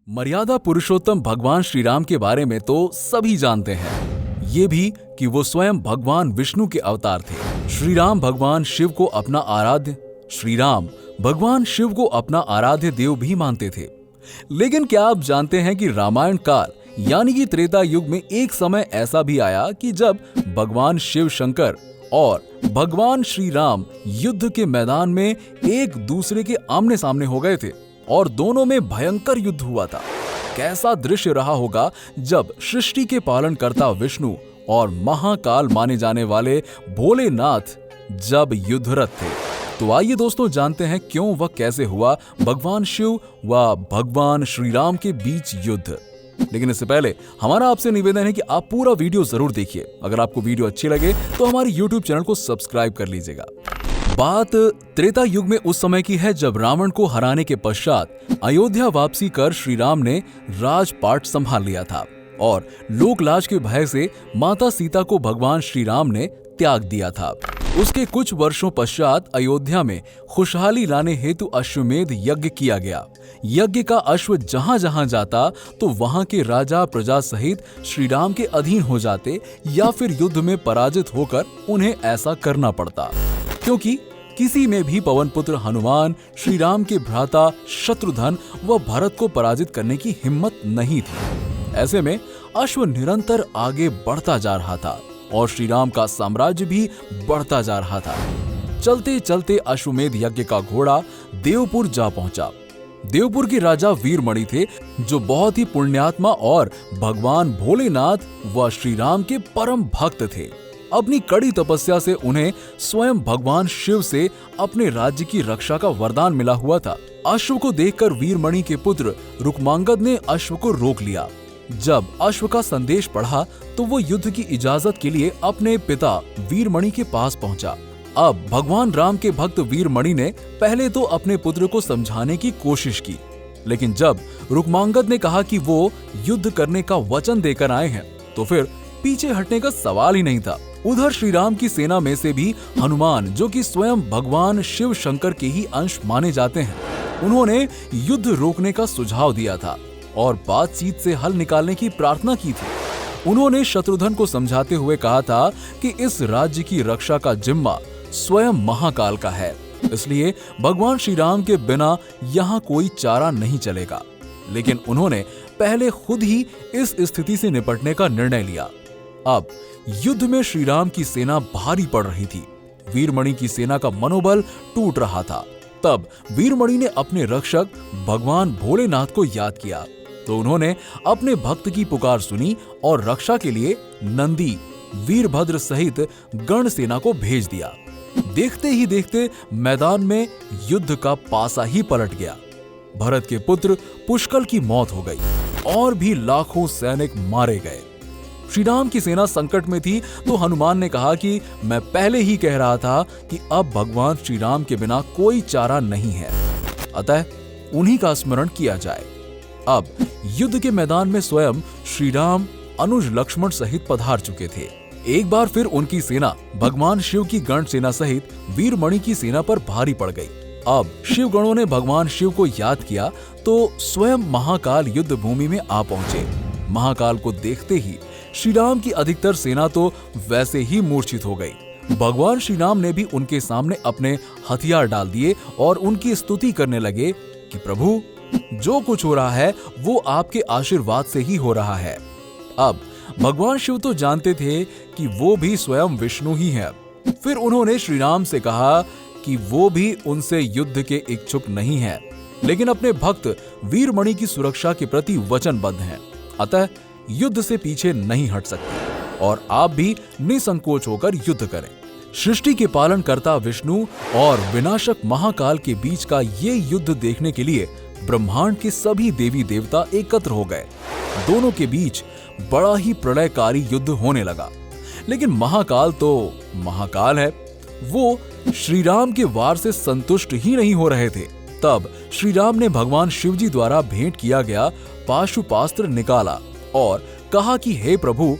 मर्यादा पुरुषोत्तम भगवान श्री राम के बारे में तो सभी जानते हैं, ये भी कि वो स्वयं भगवान विष्णु के अवतार थे। श्री राम भगवान शिव को अपना आराध्य देव भी मानते थे। लेकिन क्या आप जानते हैं कि रामायण काल यानी कि त्रेता युग में एक समय ऐसा भी आया कि जब भगवान शिव शंकर और भगवान श्री राम युद्ध के मैदान में एक दूसरे के आमने सामने हो गए थे और दोनों में भयंकर युद्ध हुआ था। कैसा दृश्य रहा होगा जब सृष्टि के पालनकर्ता विष्णु और महाकाल माने जाने वाले भोलेनाथ जब युद्धरत थे। तो आइए दोस्तों जानते हैं क्यों व कैसे हुआ भगवान शिव व भगवान श्री राम के बीच युद्ध। लेकिन इससे पहले हमारा आपसे निवेदन है कि आप पूरा वीडियो जरूर देखिए। अगर आपको वीडियो अच्छी लगे तो हमारे YouTube चैनल को सब्सक्राइब कर लीजिएगा। बात त्रेता युग में उस समय की है जब रावण को हराने के पश्चात अयोध्या वापसी कर श्री राम ने राजपाट संभाल लिया था और लोकलाज के भय से माता सीता को भगवान श्री राम ने त्याग दिया था। उसके कुछ वर्षों पश्चात अयोध्या में खुशहाली लाने हेतु अश्वमेध यज्ञ किया गया। यज्ञ का अश्व जहां जहां जाता तो वहां के राजा प्रजा सहित श्री राम के अधीन हो जाते या फिर युद्ध में पराजित होकर उन्हें ऐसा करना पड़ता, क्योंकि किसी में भी पवन पुत्र हनुमान, श्री राम के भ्राता शत्रुघ्न व भरत को पराजित करने की हिम्मत नहीं थी। ऐसे में अश्व निरंतर आगे बढ़ता जा रहा था और श्री राम का साम्राज्य भी बढ़ता जा रहा था। चलते चलते अश्वमेध यज्ञ का घोड़ा देवपुर जा पहुंचा। देवपुर के राजा वीरमणि थे, जो बहुत ही पुण्यात्मा और भगवान भोलेनाथ व श्री राम के परम भक्त थे। अपनी कड़ी तपस्या से उन्हें स्वयं भगवान शिव से अपने राज्य की रक्षा का वरदान मिला हुआ था। अश्व को देखकर वीरमणि के पुत्र रुक्मांगद ने अश्व को रोक लिया। जब अश्व का संदेश पढ़ा तो वो युद्ध की इजाजत के लिए अपने पिता वीरमणि के पास पहुंचा। अब भगवान राम के भक्त वीरमणि ने पहले तो अपने पुत्र को समझाने की कोशिश की, लेकिन जब रुक्मांगद ने कहा कि वो युद्ध करने का वचन देकर आए हैं तो फिर पीछे हटने का सवाल ही नहीं था। उधर श्री राम की सेना में से भी हनुमान, जो कि स्वयं भगवान शिव शंकर के ही अंश माने जाते हैं, उन्होंने युद्ध रोकने का सुझाव दिया था और बातचीत से हल निकालने की प्रार्थना की थी। उन्होंने शत्रुघ्न को समझाते हुए कहा था कि इस राज्य की रक्षा का जिम्मा स्वयं महाकाल का है, इसलिए भगवान श्री राम के बिना यहाँ कोई चारा नहीं चलेगा। लेकिन उन्होंने पहले खुद ही इस स्थिति से निपटने का निर्णय लिया। अब युद्ध में श्री राम की सेना भारी पड़ रही थी। वीरमणि की सेना का मनोबल टूट रहा था। तब वीरमणि ने अपने रक्षक भगवान भोलेनाथ को याद किया तो उन्होंने अपने भक्त की पुकार सुनी और रक्षा के लिए नंदी, वीरभद्र सहित गण सेना को भेज दिया। देखते ही देखते मैदान में युद्ध का पासा ही पलट गया। भरत के पुत्र पुष्कल की मौत हो गई और भी लाखों सैनिक मारे गए। श्री राम की सेना संकट में थी तो हनुमान ने कहा कि मैं पहले ही कह रहा था कि अब भगवान श्री राम के बिना कोई चारा नहीं है, अतः उन्हीं का स्मरण किया जाए। अब युद्ध के मैदान में स्वयं श्री राम अनुज लक्ष्मण सहित पधार चुके थे। एक बार फिर उनकी सेना भगवान शिव की गण सेना सहित वीरमणि की सेना पर भारी पड़ गई। अब शिव गणों ने भगवान शिव को याद किया तो स्वयं महाकाल युद्ध भूमि में आ पहुंचे। महाकाल को देखते ही श्री राम की अधिकतर सेना तो वैसे ही मूर्छित हो गई। भगवान श्री राम ने भी उनके सामने अपने हथियार डाल दिए और उनकी स्तुति करने लगे कि प्रभु, जो कुछ हो रहा है वो आपके आशीर्वाद से ही हो रहा है। अब भगवान शिव तो जानते थे कि वो भी स्वयं विष्णु ही है। फिर उन्होंने श्री राम से कहा कि वो भी उनसे युद्ध के इच्छुक नहीं है, लेकिन अपने भक्त वीरमणि की सुरक्षा के प्रति वचनबद्ध हैं, अतः युद्ध से पीछे नहीं हट सकते और आप भी निसंकोच होकर युद्ध करें। सृष्टि के पालनकर्ता विष्णु और विनाशक महाकाल के बीच का ये युद्ध देखने के लिए ब्रह्मांड के सभी देवी देवता एकत्र हो गए। दोनों के बीच बड़ा ही प्रलयकारी युद्ध होने लगा। लेकिन महाकाल तो महाकाल है, वो श्री राम के वार से संतुष्ट ही नहीं हो रहे थे। तब श्री राम ने भगवान शिव जी द्वारा भेंट किया गया पाशुपास्त्र निकाला और कहा कि हे प्रभु,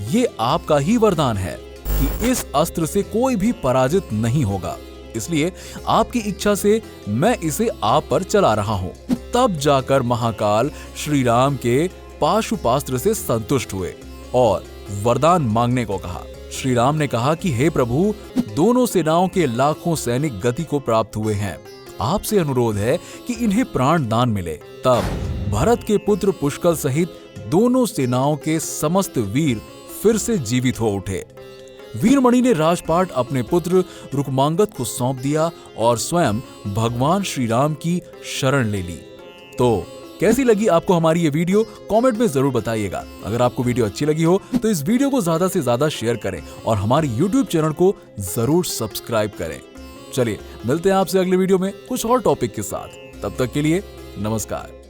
ये आपका ही वरदान है कि इस अस्त्र से कोई भी पराजित नहीं होगा। इसलिए आपकी इच्छा से मैं इसे आप पर चला रहा हूँ। तब जाकर महाकाल श्री राम के पाशुपास्त्र से संतुष्ट हुए और वरदान मांगने को कहा। श्री राम ने कहा कि हे प्रभु, दोनों सेनाओं के लाखों सैनिक गति को प्राप्त हुए हैं, आपसे अनुरोध है कि इन्हें प्राण दान मिले। तब भरत के पुत्र पुष्कल सहित दोनों सेनाओं के समस्त वीर फिर से जीवित हो उठे। वीरमणि ने राजपाट अपने पुत्र रुक्मांगद को सौंप दिया और स्वयं भगवान श्री राम की शरण ले ली। तो कैसी लगी आपको हमारी ये वीडियो, कमेंट में जरूर बताइएगा। अगर आपको वीडियो अच्छी लगी हो तो इस वीडियो को ज्यादा से ज्यादा शेयर करें और हमारे YouTube चैनल को जरूर सब्सक्राइब करें। चलिए मिलते हैं आपसे अगले वीडियो में कुछ और टॉपिक के साथ। तब तक के लिए नमस्कार।